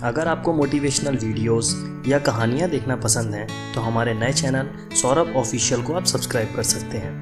अगर आपको motivational videos या कहानियाँ देखना पसंद हैं तो हमारे नए चैनल सौरभ ऑफिशियल को आप सब्सक्राइब कर सकते हैं।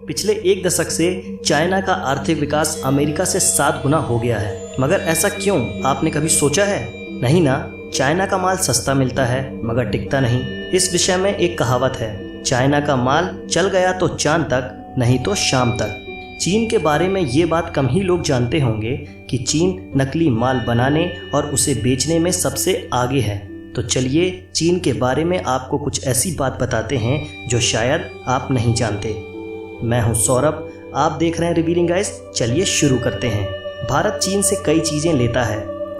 पिछले एक दशक से चाइना का आर्थिक विकास अमेरिका से 7 गुना हो गया है। मगर ऐसा क्यों, आपने कभी सोचा है? नहीं ना। चाइना का माल सस्ता मिलता है मगर टिकता नहीं। इस विषय में एक कहावत है, चाइना का माल चल गया तो चांद तक, नहीं तो शाम तक। चीन के बारे में ये बात कम ही लोग जानते होंगे कि चीन नकली माल बनाने और उसे बेचने में सबसे आगे है। तो चलिए चीन के बारे में आपको कुछ ऐसी बात बताते हैं जो शायद आप नहीं जानते। मैं हूं सौरभ, आप देख रहे हैं रिवीलिंग गाइस। चलिए शुरू करते हैं। भारत चीन से कई चीज़ें लेता है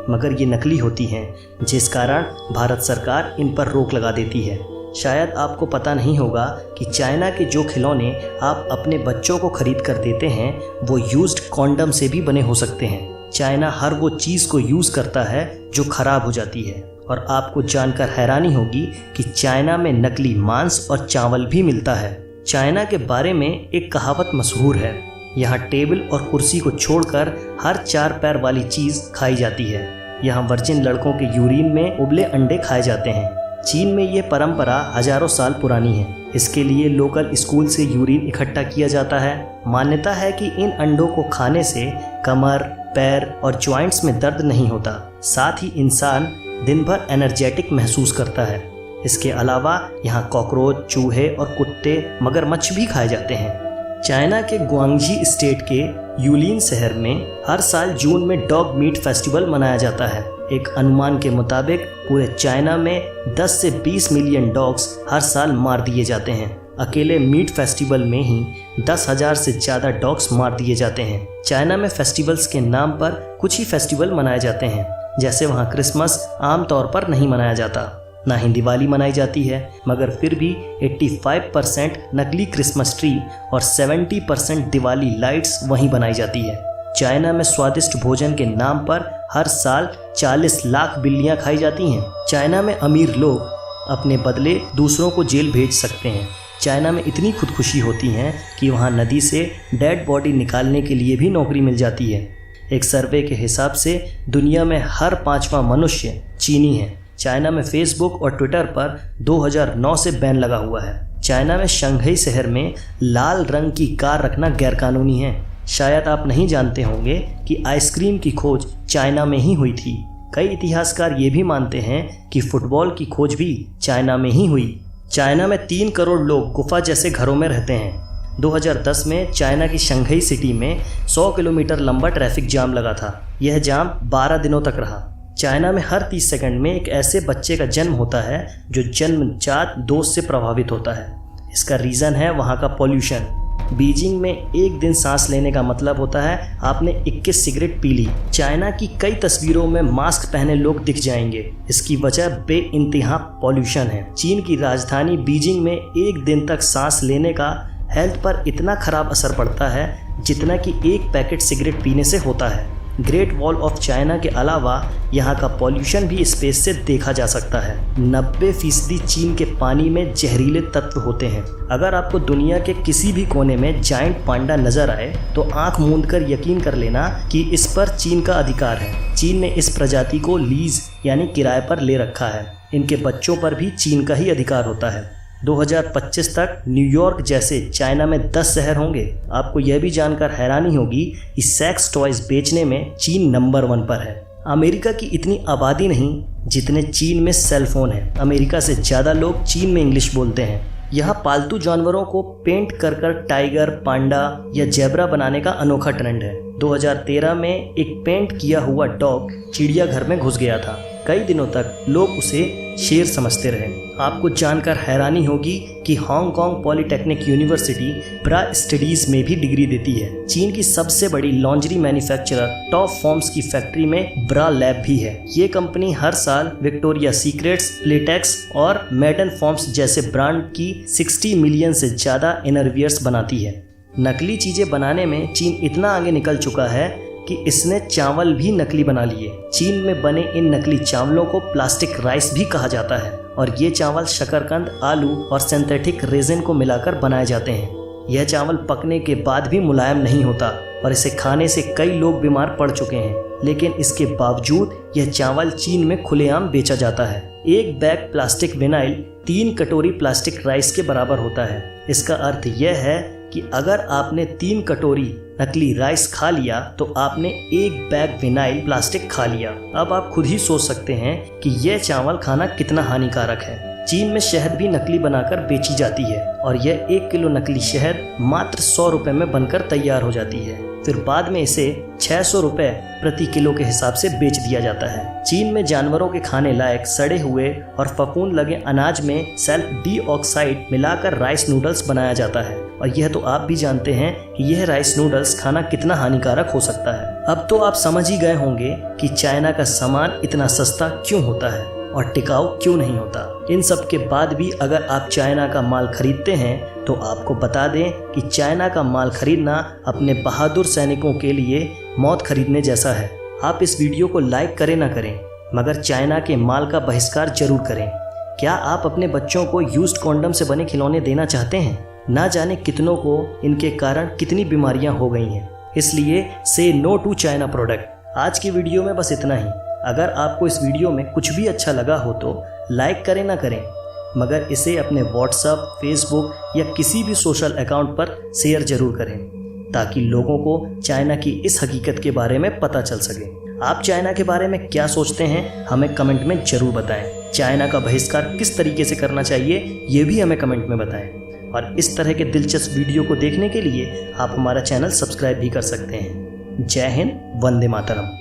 मगर ये नकली होती हैं, जिस कारण भारत सरकार इन पर रोक लगा देती है। शायद आपको पता नहीं होगा कि चाइना के जो खिलौने आप अपने बच्चों को खरीद कर देते हैं वो यूज्ड कॉन्डम से भी बने हो सकते हैं। चाइना हर वो चीज़ को यूज़ करता है जो खराब हो जाती है। और आपको जानकर हैरानी होगी कि चाइना में नकली मांस और चावल भी मिलता है। चाइना के बारे में एक कहावत मशहूर है, यहाँ टेबल और कुर्सी को छोड़कर हर 4 पैर वाली चीज़ खाई जाती है। यहाँ वर्जिन लड़कों के यूरिन में उबले अंडे खाए जाते हैं। चीन में ये परंपरा हजारों साल पुरानी है। इसके लिए लोकल स्कूल से यूरिन इकट्ठा किया जाता है। मान्यता है कि इन अंडों को खाने से कमर, पैर और जॉइंट्स में दर्द नहीं होता। साथ ही इंसान दिन भर एनर्जेटिक महसूस करता है। इसके अलावा यहाँ कॉकरोच, चूहे और कुत्ते, मगरमच्छ भी खाए जाते हैं। चाइना के ग्वांगजी स्टेट के यूलिन शहर में हर साल जून में डॉग मीट फेस्टिवल मनाया जाता है। एक अनुमान के मुताबिक पूरे चाइना में 10 से 20 मिलियन डॉग्स हर साल मार दिए जाते हैं। अकेले मीट फेस्टिवल में ही 10,000 से ज़्यादा डॉग्स मार दिए जाते हैं। चाइना में फेस्टिवल्स के नाम पर कुछ ही फेस्टिवल मनाए जाते हैं। जैसे वहाँ क्रिसमस आमतौर पर नहीं मनाया जाता, ना ही दिवाली मनाई जाती है, मगर फिर भी 85% नकली क्रिसमस ट्री और 70% दिवाली लाइट्स वहीं बनाई जाती है। चाइना में स्वादिष्ट भोजन के नाम पर हर साल 40 लाख बिल्लियां खाई जाती हैं। चाइना में अमीर लोग अपने बदले दूसरों को जेल भेज सकते हैं। चाइना में इतनी खुदकुशी होती हैं कि वहां नदी से डेड बॉडी निकालने के लिए भी नौकरी मिल जाती है। एक सर्वे के हिसाब से दुनिया में हर 5वां मनुष्य चीनी है। चाइना में फेसबुक और ट्विटर पर 2009 से बैन लगा हुआ है। चाइना में शंघाई शहर में लाल रंग की कार रखना गैरकानूनी है। शायद आप नहीं जानते होंगे कि आइसक्रीम की खोज चाइना में ही हुई थी। कई इतिहासकार ये भी मानते हैं कि फुटबॉल की खोज भी चाइना में ही हुई। चाइना में 3 करोड़ लोग गुफा जैसे घरों में रहते हैं। 2010 में चाइना की शंघाई सिटी में 100 किलोमीटर लंबा ट्रैफिक जाम लगा था। यह जाम 12 दिनों तक रहा। चाइना में हर 30 सेकंड में एक ऐसे बच्चे का जन्म होता है जो जन्मजात दोष से प्रभावित होता है। इसका रीज़न है वहाँ का पॉल्यूशन। बीजिंग में एक दिन सांस लेने का मतलब होता है आपने 21 सिगरेट पी ली। चाइना की कई तस्वीरों में मास्क पहने लोग दिख जाएंगे। इसकी वजह बेइंतहा पॉल्यूशन है। चीन की राजधानी बीजिंग में एक दिन तक सांस लेने का हेल्थ पर इतना खराब असर पड़ता है जितना कि एक पैकेट सिगरेट पीने से होता है। ग्रेट वॉल ऑफ चाइना के अलावा यहाँ का पॉल्यूशन भी स्पेस से देखा जा सकता है। 90% चीन के पानी में जहरीले तत्व होते हैं। अगर आपको दुनिया के किसी भी कोने में जायंट पांडा नजर आए तो आंख मूंद कर यकीन कर लेना कि इस पर चीन का अधिकार है। चीन ने इस प्रजाति को लीज यानी किराए पर ले रखा है। इनके बच्चों पर भी चीन का ही अधिकार होता है। 2025 तक न्यूयॉर्क जैसे चाइना में 10 शहर होंगे। आपको यह भी जानकर हैरानी होगी कि सेक्स टॉयज बेचने में चीन नंबर 1 पर है। अमेरिका की इतनी आबादी नहीं जितने चीन में सेल फोन है। अमेरिका से ज़्यादा लोग चीन में इंग्लिश बोलते हैं। यहाँ पालतू जानवरों को पेंट कर कर टाइगर, पांडा या जेब्रा बनाने का अनोखा ट्रेंड है। 2013 में एक पेंट किया हुआ डॉग चिड़ियाघर में घुस गया था। कई दिनों तक लोग उसे शेर समझते रहे। आपको जानकर हैरानी होगी कि हांगकांग पॉलिटेक्निक यूनिवर्सिटी ब्रा स्टडीज में भी डिग्री देती है। चीन की सबसे बड़ी लॉन्ड्री मैन्युफैक्चरर टॉप फॉर्म्स की फैक्ट्री में ब्रा लैब भी है। ये कंपनी हर साल विक्टोरिया सीक्रेट्स, प्लेटेक्स और मैडन फॉर्म्स जैसे ब्रांड की 60 मिलियन से ज़्यादा इनरवियर्स बनाती है। नकली चीज़ें बनाने में चीन इतना आगे निकल चुका है कि इसने चावल भी नकली बना लिए। चीन में बने इन नकली चावलों को प्लास्टिक राइस भी कहा जाता है और ये चावल शकरकंद, आलू और सिंथेटिक रेजिन को मिलाकर बनाए जाते हैं। यह चावल पकने के बाद भी मुलायम नहीं होता और इसे खाने से कई लोग बीमार पड़ चुके हैं, लेकिन इसके बावजूद यह चावल चीन में खुलेआम बेचा जाता है। एक बैग प्लास्टिक विनाइल 3 कटोरी प्लास्टिक राइस के बराबर होता है। इसका अर्थ यह है कि अगर आपने 3 कटोरी नकली राइस खा लिया तो आपने 1 बैग विनाइल प्लास्टिक खा लिया। अब आप खुद ही सोच सकते हैं कि यह चावल खाना कितना हानिकारक है। चीन में शहद भी नकली बनाकर बेची जाती है और यह 1 किलो नकली शहद मात्र 100 रुपए में बनकर तैयार हो जाती है। फिर बाद में इसे 600 रुपए प्रति किलो के हिसाब से बेच दिया जाता है। चीन में जानवरों के खाने लायक सड़े हुए और फफूंद लगे अनाज में सल्फर डाइऑक्साइड मिलाकर राइस नूडल्स बनाया जाता है और यह तो आप भी जानते हैं कि यह राइस नूडल्स खाना कितना हानिकारक हो सकता है। अब तो आप समझ ही गए होंगे कि चाइना का सामान इतना सस्ता क्यों होता है और टिकाऊ क्यों नहीं होता। इन सब के बाद भी अगर आप चाइना का माल खरीदते हैं तो आपको बता दें कि चाइना का माल खरीदना अपने बहादुर सैनिकों के लिए मौत खरीदने जैसा है। आप इस वीडियो को लाइक करें ना करें, मगर चाइना के माल का बहिष्कार जरूर करें। क्या आप अपने बच्चों को यूज्ड कॉन्डम से बने खिलौने देना चाहते हैं? ना जाने कितनों को इनके कारण कितनी बीमारियां हो गई हैं। इसलिए से नो टू चाइना प्रोडक्ट। आज की वीडियो में बस इतना ही। अगर आपको इस वीडियो में कुछ भी अच्छा लगा हो तो लाइक करें ना करें, मगर इसे अपने व्हाट्सएप, फेसबुक या किसी भी सोशल अकाउंट पर शेयर जरूर करें ताकि लोगों को चाइना की इस हकीकत के बारे में पता चल सके। आप चाइना के बारे में क्या सोचते हैं हमें कमेंट में ज़रूर बताएं। चाइना का बहिष्कार किस तरीके से करना चाहिए ये भी हमें कमेंट में बताएं। और इस तरह के दिलचस्प वीडियो को देखने के लिए आप हमारा चैनल सब्सक्राइब भी कर सकते हैं। जय हिंद, वंदे मातरम।